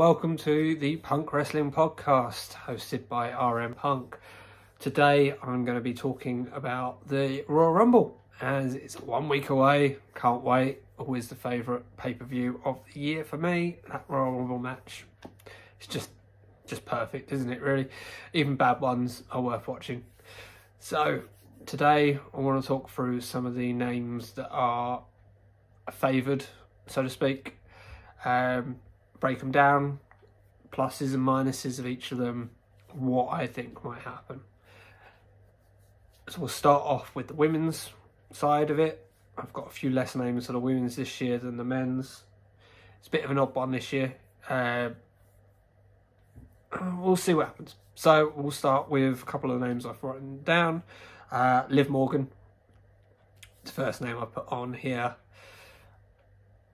welcome to the Punk Wrestling Podcast, hosted by RM Punk. Today I'm going to be talking about the Royal Rumble, as it's 1 week away. Can't wait. Always the favourite pay-per-view of the year for me. That Royal Rumble match, it's just perfect, isn't it, really? Even bad ones are worth watching. So today I want to talk through some of the names that are favoured, so to speak. Break them down, pluses and minuses of each of them, what I think might happen. So we'll start off with the women's side of it. I've got a few less names for the women's this year than the men's. It's a bit of an odd one this year. We'll see what happens. So we'll start with a couple of names I've written down. Liv Morgan, the first name I put on here.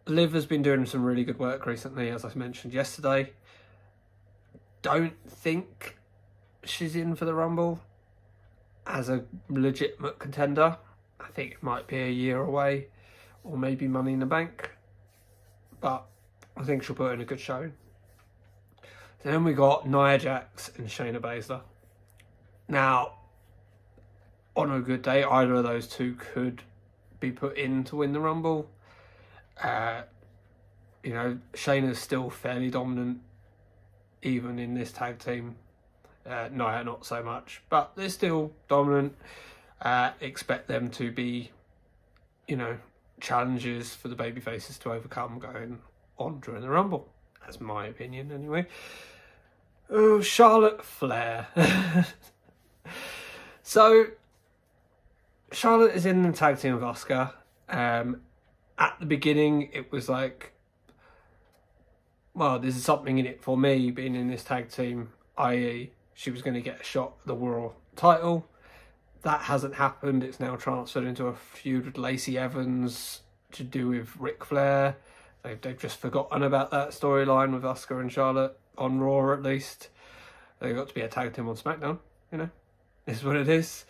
Liv has been doing some really good work recently, as I mentioned yesterday. Don't think she's in for the Rumble as a legitimate contender. I think it might be a year away, or maybe Money in the Bank. But I think she'll put in a good showing. Then we got Nia Jax and Shayna Baszler. Now, on a good day, either of those two could be put in to win the Rumble. You know, Shayna's still fairly dominant, even in this tag team. Nia not so much, but they're still dominant. Expect them to be, you know, challenges for the babyfaces to overcome going on during the Rumble. That's my opinion, anyway. Oh, Charlotte Flair. So, Charlotte is in the tag team with Asuka. At the beginning, it was like, well, there's something in it for me being in this tag team, i.e. she was going to get a shot at the world title. That hasn't happened. It's now transferred into a feud with Lacey Evans to do with Ric Flair. They've just forgotten about that storyline with Asuka and Charlotte, on Raw at least. They got to be a tag team on SmackDown, you know. This is what it is.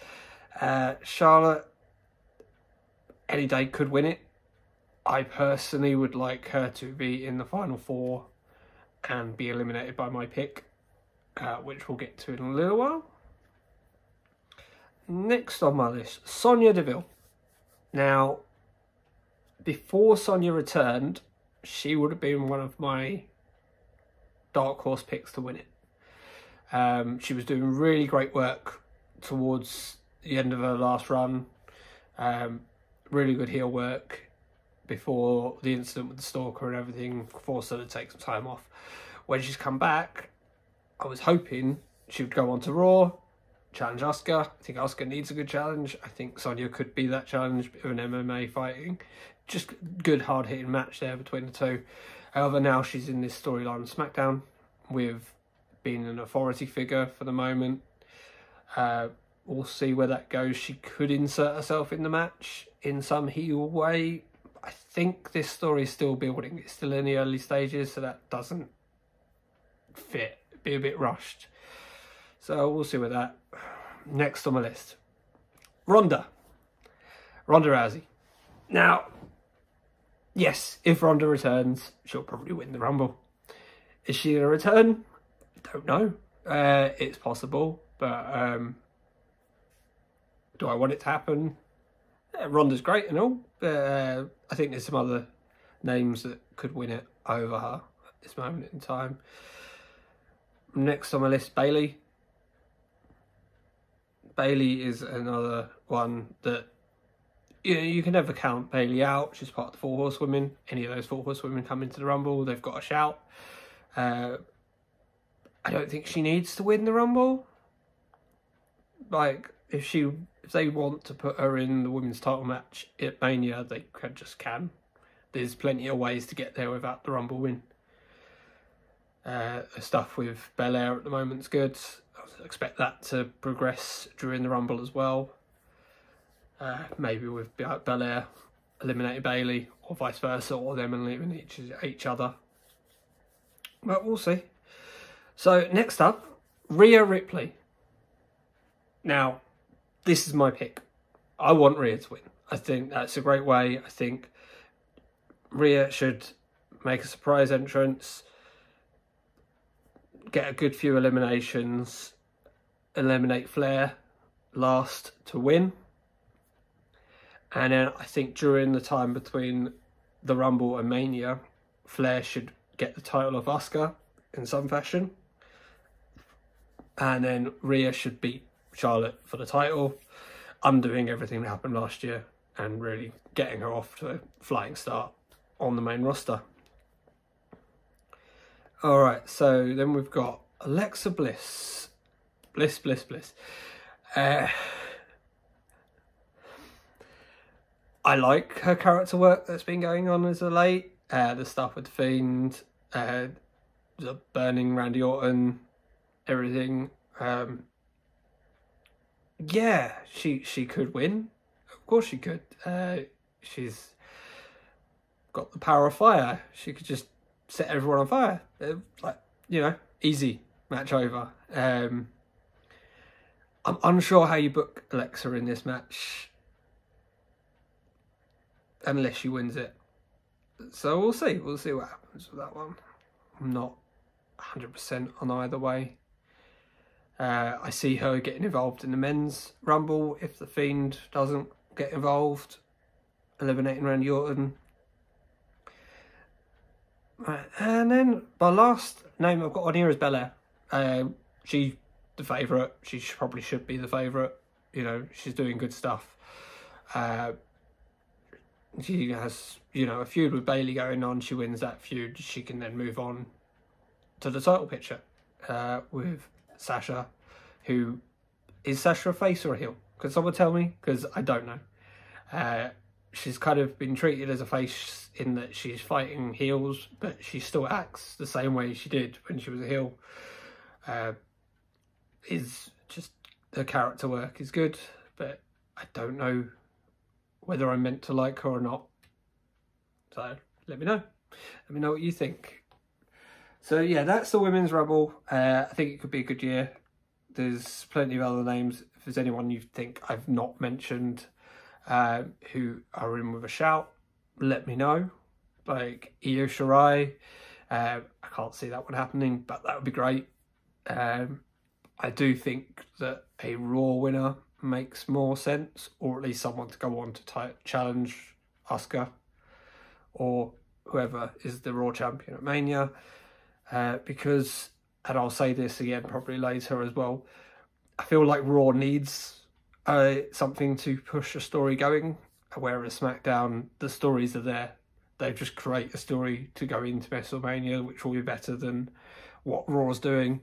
Charlotte, any day could win it. I personally would like her to be in the final four and be eliminated by my pick, which we'll get to in a little while. Next on my list, Sonya Deville. Now, before Sonya returned, she would have been one of my dark horse picks to win it. She was doing really great work towards the end of her last run. Really good heel work before the incident with the stalker and everything, forced her to take some time off. When she's come back, I was hoping she would go on to Raw, challenge Asuka. I think Asuka needs a good challenge. I think Sonya could be that challenge, bit of an MMA fighting. Just good hard-hitting match there between the two. However, now she's in this storyline on SmackDown with being an authority figure for the moment. We'll see where that goes. She could insert herself in the match in some heel way. I think this story is still building. It's still in the early stages, so that doesn't fit. It'd be a bit rushed. So we'll see with that. Next on my list, Ronda Rousey. Now, yes, if Ronda returns, she'll probably win the Rumble. Is she going to return? Don't know. It's possible, but do I want it to happen? Ronda's great and all. I think there's some other names that could win it over her at this moment in time. Next on my list, Bayley. Bayley is another one that, you know, you can never count Bayley out. She's part of the Four Horsewomen. Any of those Four Horsewomen come into the Rumble, they've got a shout. I don't think she needs to win the Rumble. Like, if they want to put her in the women's title match at Mania, they just can. There's plenty of ways to get there without the Rumble win. The stuff with Belair at the moment's good. I expect that to progress during the Rumble as well. Maybe with Belair eliminating Bayley, or vice versa, or them eliminating each other. But we'll see. So next up, Rhea Ripley. Now, this is my pick. I want Rhea to win. I think that's a great way. I think Rhea should make a surprise entrance. get a good few eliminations, eliminate Flair last to win. And then I think during the time between the Rumble and Mania, Flair should get the title of Asuka in some fashion. And then Rhea should beat Charlotte for the title, undoing everything that happened last year and really getting her off to a flying start on the main roster. All right, so then we've got Alexa Bliss. Bliss. I like her character work that's been going on as of late. The stuff with Fiend, the burning Randy Orton, everything. Yeah, she could win. Of course she could. She's got the power of fire. She could just set everyone on fire. Like, you know, easy match over. I'm unsure how you book Alexa in this match unless she wins it. So we'll see. We'll see what happens with that one. I'm not 100% on either way. I see her getting involved in the men's Rumble if the Fiend doesn't get involved, eliminating Randy Orton. Right, and then my last name I've got on here is Belair. She's the favourite. She probably should be the favourite. You know, she's doing good stuff. She has, you know, a feud with Bayley going on. She wins that feud. She can then move on to the title picture with Sasha, who is Sasha a face or a heel? Could someone tell me? Because I don't know. She's kind of been treated as a face in that she's fighting heels, but she still acts the same way she did when she was a heel. Is just her character work is good, but I don't know whether I'm meant to like her or not. So let me know. Let me know what you think. So yeah, that's the Women's Rumble. I think it could be a good year. There's plenty of other names. If there's anyone you think I've not mentioned who are in with a shout, let me know. Like Io Shirai. I can't see that one happening, but that would be great. I do think that a Raw winner makes more sense, or at least someone to go on to challenge Asuka or whoever is the Raw champion at Mania. Because, and I'll say this again probably later as well, I feel like Raw needs something to push a story going, whereas SmackDown, the stories are there. They just create a story to go into WrestleMania, which will be better than what Raw's doing.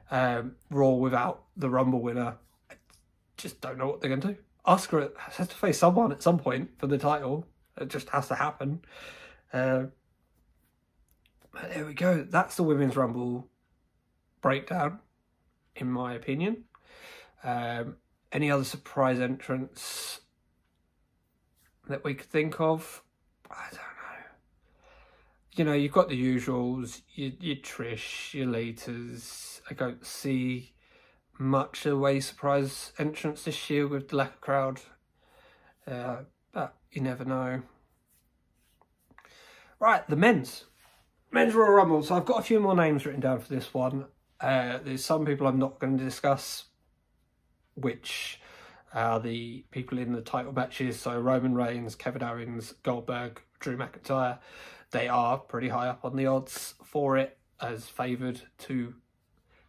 Raw without the Rumble winner, I just don't know what they're going to do. Asuka has to face someone at some point for the title. It just has to happen. But there we go. That's the Women's Rumble breakdown, in my opinion. Any other surprise entrants that we could think of? I don't know. You know, you've got the usuals, your Trish, your Latas. I don't see much of a surprise entrance this year with the lack of crowd. But you never know. Right, the men's Royal Rumble. So I've got a few more names written down for this one. There's some people I'm not going to discuss, which are the people in the title matches. So Roman Reigns, Kevin Owens, Goldberg, Drew McIntyre. They are pretty high up on the odds for it, as favoured to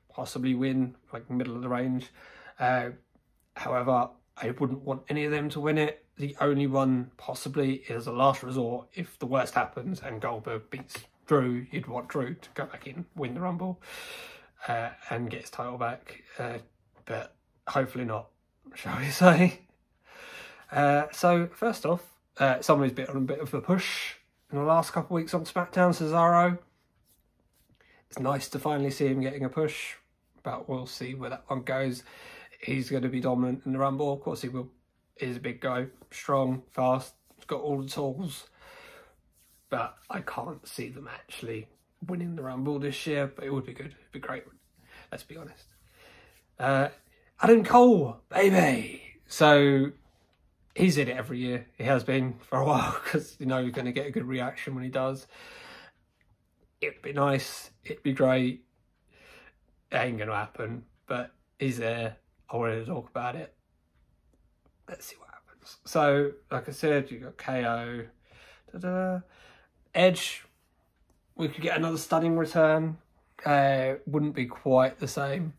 possibly win, like middle of the range. However, I wouldn't want any of them to win it. The only one possibly is a last resort. If the worst happens and Goldberg beats Drew, you'd want Drew to go back in, win the Rumble, and get his title back. But hopefully not, shall we say. So first off, someone who's been on a bit of a push in the last couple of weeks on SmackDown, Cesaro. It's nice to finally see him getting a push, but we'll see where that one goes. He's going to be dominant in the Rumble. Of course he will. He's a big guy, strong, fast, he's got all the tools. But I can't see them actually winning the Rumble this year, but it would be good. It'd be great. Let's be honest. Adam Cole, baby. So he's in it every year. He has been for a while, because you know you're going to get a good reaction when he does. It'd be nice. It'd be great. it ain't going to happen, but he's there. I wanted to talk about it. Let's see what happens. So, like I said, you got KO. Edge, we could get another stunning return. Wouldn't be quite the same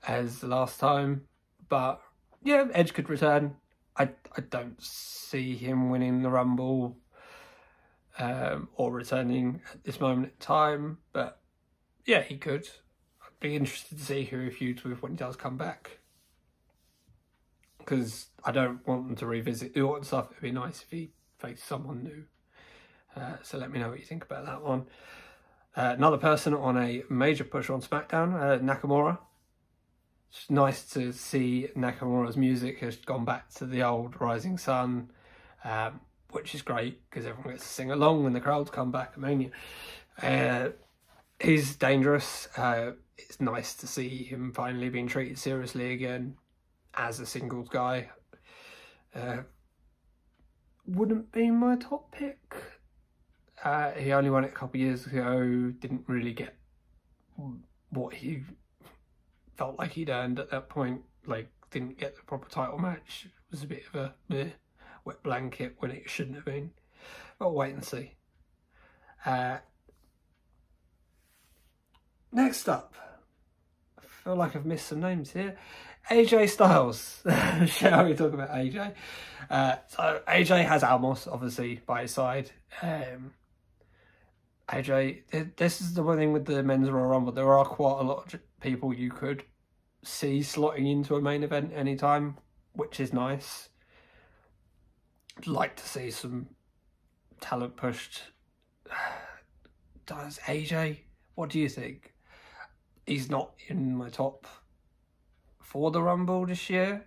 as the last time, but yeah, Edge could return. I don't see him winning the Rumble or returning at this moment in time, but yeah, he could. I'd be interested to see who he feuds with when he does come back, because I don't want them to revisit the Orton stuff. It'd be nice if he faced someone new. So let me know what you think about that one. Another person on a major push on SmackDown, Nakamura. It's nice to see Nakamura's music has gone back to the old Rising Sun, which is great because everyone gets to sing along when the crowds come back at Mania. He's dangerous. It's nice to see him finally being treated seriously again as a singles guy. Wouldn't be my top pick. He only won it a couple of years ago, didn't really get what he felt like he'd earned at that point, like didn't get the proper title match. It was a bit of a wet blanket when it shouldn't have been. But wait and see. Next up, I feel like I've missed some names here. AJ Styles. Shall we talk about AJ? So AJ has Almos, obviously, by his side. AJ, this is the one thing with the Men's Royal Rumble. There are quite a lot of people you could see slotting into a main event anytime, which is nice. I'd like to see some talent pushed. Does AJ? What do you think? He's not in my top for the Rumble this year,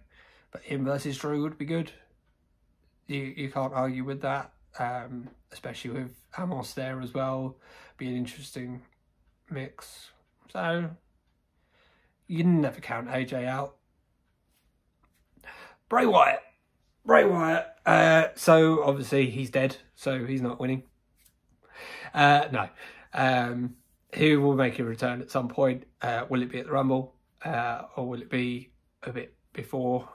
but him versus Drew would be good. You can't argue with that, especially with Amos there as well. Be an interesting mix. So you can never count AJ out. Bray Wyatt. So obviously he's dead, so he's not winning. No. He will make a return at some point. Will it be at the Rumble? Or will it be a bit before?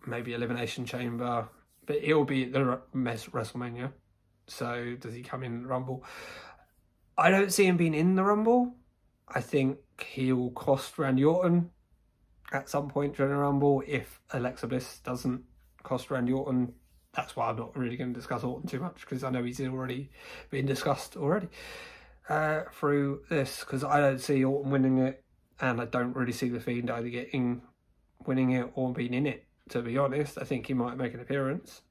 Maybe Elimination Chamber. But he'll be at the WrestleMania. So does he come in the Rumble? I don't see him being in the Rumble. I think he will cost Randy Orton at some point during the Rumble if Alexa Bliss doesn't cost Randy Orton. That's why I'm not really going to discuss Orton too much, because I know he's already been discussed already through this, because I don't see Orton winning it, and I don't really see The Fiend either winning it or being in it, to be honest. I think he might make an appearance.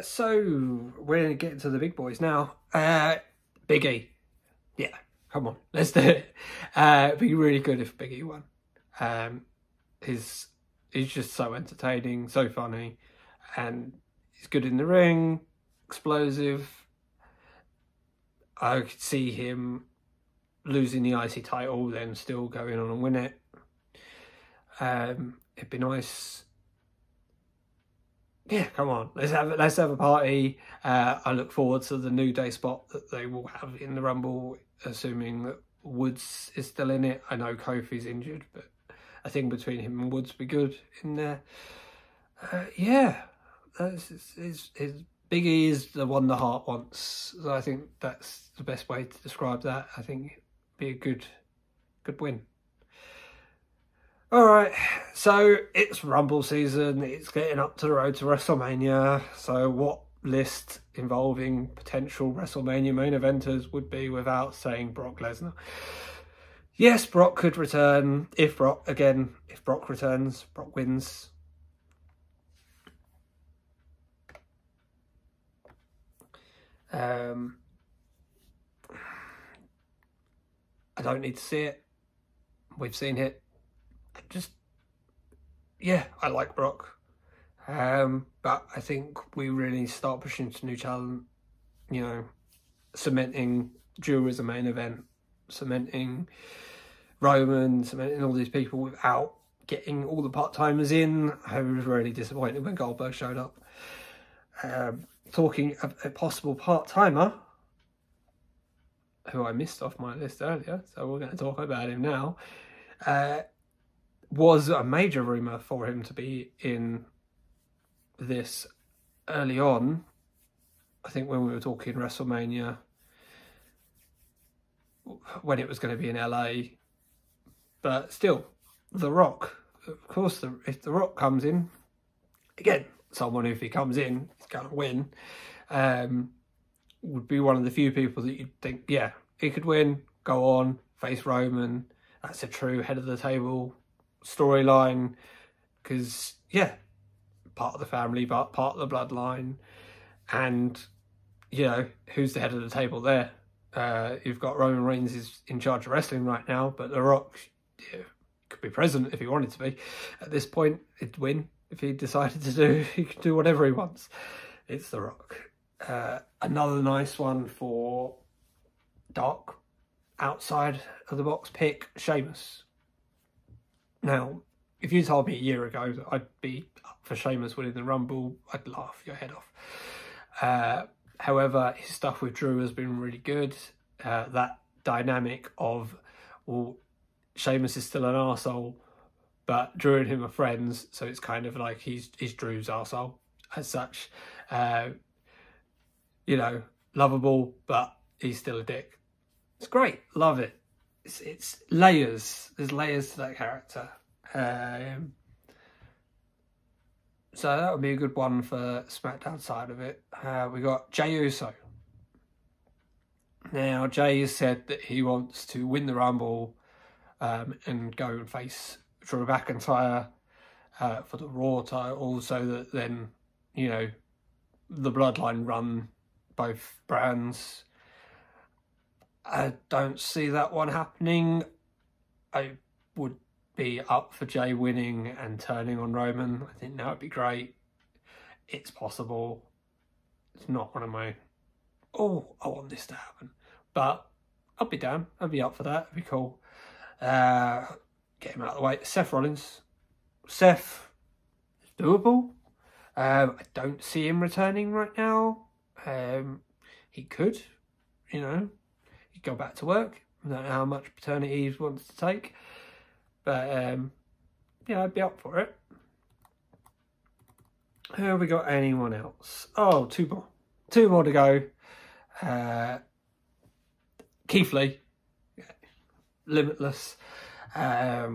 So we're getting to the big boys now. Big E. Yeah, come on, let's do it. It'd be really good if Big E won. He's just so entertaining, so funny, and he's good in the ring, explosive. I could see him losing the IC title, then still going on and win it. It'd be nice. Yeah, come on, let's have a party. I look forward to the New Day spot that they will have in the Rumble, assuming that Woods is still in it. I know Kofi's injured, but I think between him and Woods be good in there. Yeah, his Big E is the one the heart wants. So I think that's the best way to describe that. I think it'd be a good win. All right, so it's Rumble season. It's getting up to the road to WrestleMania. So what list involving potential WrestleMania main eventers would be without saying Brock Lesnar? Yes, Brock could return. If Brock returns, Brock wins. I don't need to see it. We've seen it. Yeah, I like Brock. But I think we really need to start pushing to new talent. You know, cementing Drew as a main event, cementing Roman, cementing all these people without getting all the part-timers in. I was really disappointed when Goldberg showed up. Talking of a possible part-timer, who I missed off my list earlier, so we're going to talk about him now, was a major rumour for him to be in this early on. I think when we were talking WrestleMania, when it was going to be in LA, but still, The Rock. Of course, if The Rock comes in, again, someone who, if he comes in, he's going to win, would be one of the few people that you'd think, yeah, he could win, go on, face Roman. That's a true head of the table storyline, because, yeah, part of the family, but part of the bloodline, and, you know, who's the head of the table there? You've got Roman Reigns is in charge of wrestling right now, but The Rock, yeah, could be president if he wanted to be. At this point, he'd win. If he decided to do, he could do whatever he wants. It's The Rock. Another nice one for Doc, outside of the box pick, Sheamus. Now, if you told me a year ago that I'd be up for Sheamus winning the Rumble, I'd laugh your head off. However, his stuff with Drew has been really good. That dynamic of, well, Sheamus is still an arsehole, but Drew and him are friends, so it's kind of like he's Drew's arsehole as such. You know, lovable, but he's still a dick. It's great, love it. It's layers. There's layers to that character. So that would be a good one for SmackDown side of it. We got Jey Uso. Now, Jey has said that he wants to win the Rumble and go and face Drew McIntyre for the Raw title, so that then, you know, the Bloodline run both brands. I don't see that one happening. I would be up for Jey winning and turning on Roman. I think that would be great. It's possible. It's not one of my, oh, I want this to happen. But I'll be down. I'll be up for that. It'd be cool. Get him out of the way. Seth Rollins. Seth is doable. I don't see him returning right now. He could, you know, he'd go back to work. I don't know how much paternity he wants to take. But, yeah, I'd be up for it. Have we got anyone else? Oh, two more. Two more to go. Keith Lee. Limitless. Yeah,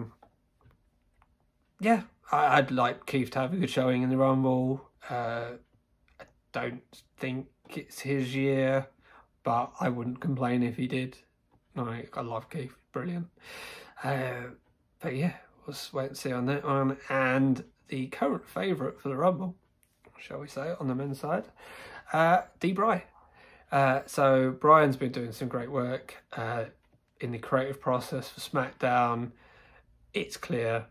I'd like Keith to have a good showing in the Rumble. I don't think it's his year, but I wouldn't complain if he did. Like, I love Keith. Brilliant. But yeah, we'll wait and see on that one. And the current favourite for the Rumble, shall we say, on the men's side, D-Bry. So Brian's been doing some great work in the creative process for SmackDown. It's clear.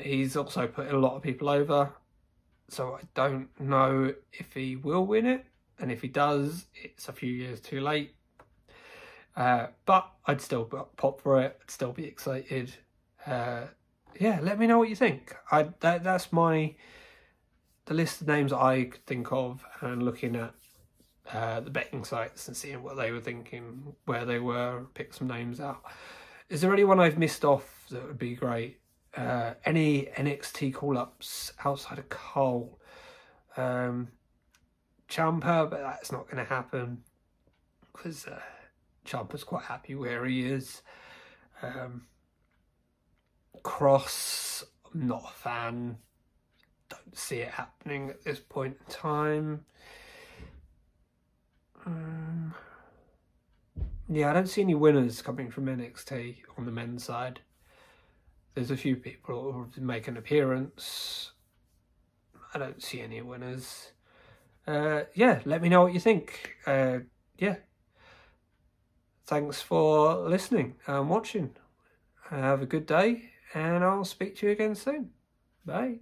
He's also putting a lot of people over. So I don't know if he will win it. And if he does, it's a few years too late. But I'd still pop for it. I'd still be excited. Yeah, let me know what you think. That's the list of names I could think of, and looking at the betting sites and seeing what they were thinking, where they were, pick some names out. Is there anyone I've missed off that would be great? Any NXT call-ups outside of Cole? Ciampa, but that's not going to happen because Ciampa's quite happy where he is. Cross, I'm not a fan. Don't see it happening at this point in time. Yeah, I don't see any winners coming from NXT on the men's side. There's a few people who make an appearance. I don't see any winners. Yeah, let me know what you think. Yeah. Thanks for listening and watching. Have a good day, and I'll speak to you again soon. Bye.